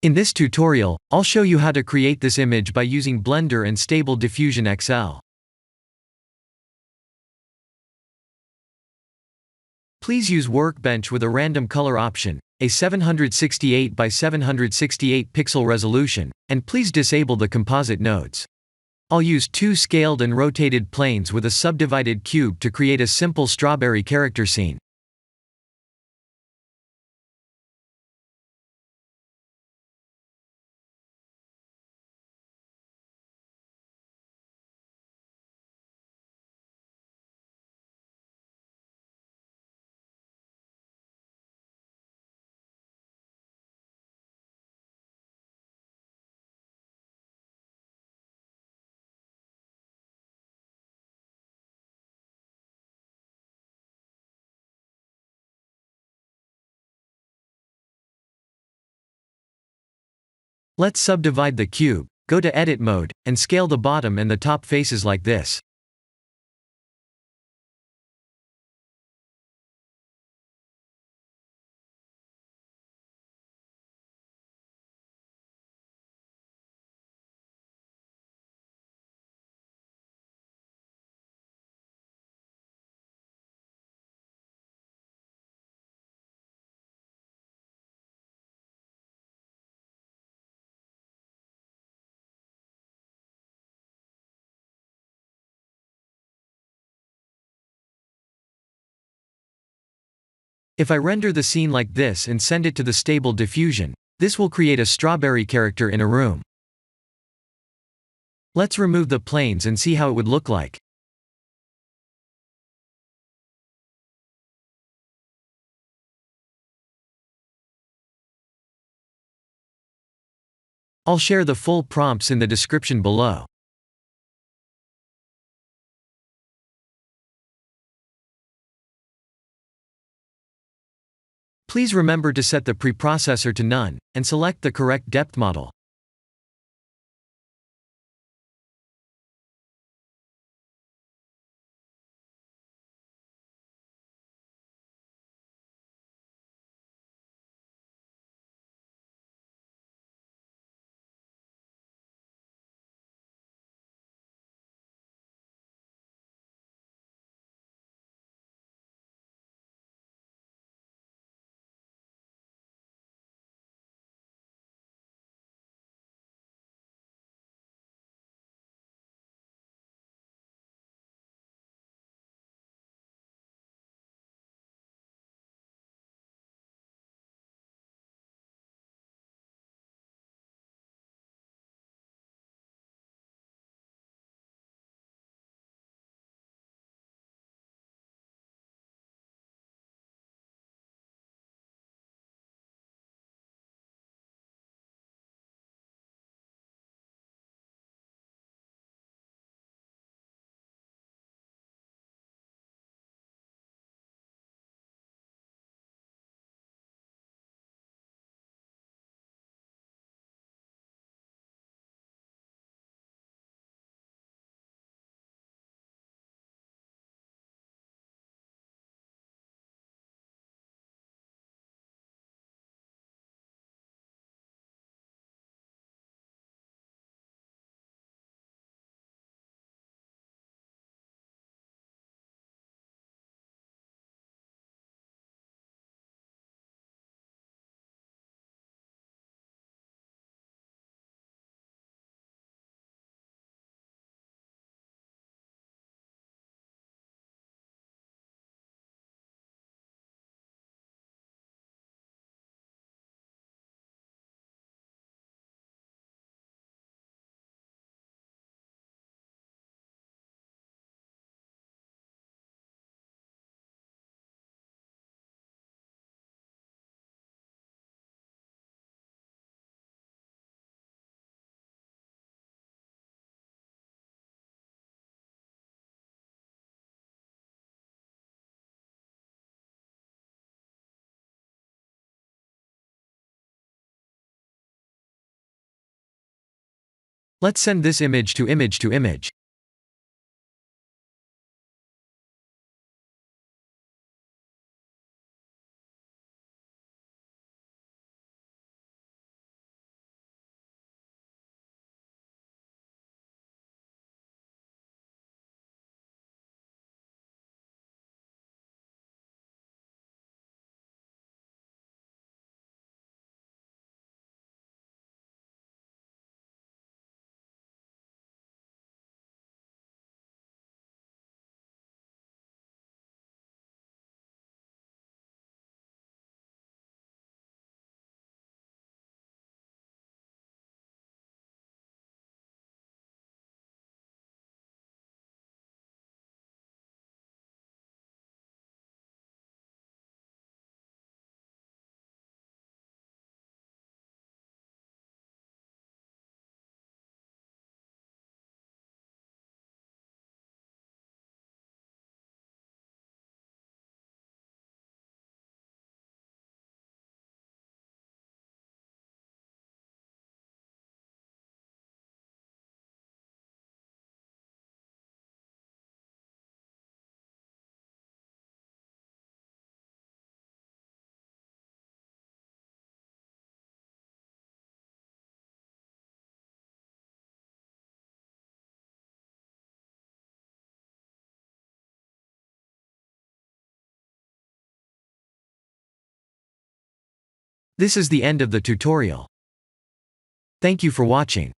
In this tutorial, I'll show you how to create this image by using Blender and Stable Diffusion XL. Please use Workbench with a random color option, a 768 by 768 pixel resolution, and please disable the composite nodes. I'll use two scaled and rotated planes with a subdivided cube to create a simple strawberry character scene. Let's subdivide the cube, go to Edit mode, and scale the bottom and the top faces like this. If I render the scene like this and send it to the Stable Diffusion, this will create a strawberry character in a room. Let's remove the planes and see how it would look like. I'll share the full prompts in the description below. Please remember to set the preprocessor to none, and select the correct depth model. Let's send this image to image. This is the end of the tutorial. Thank you for watching.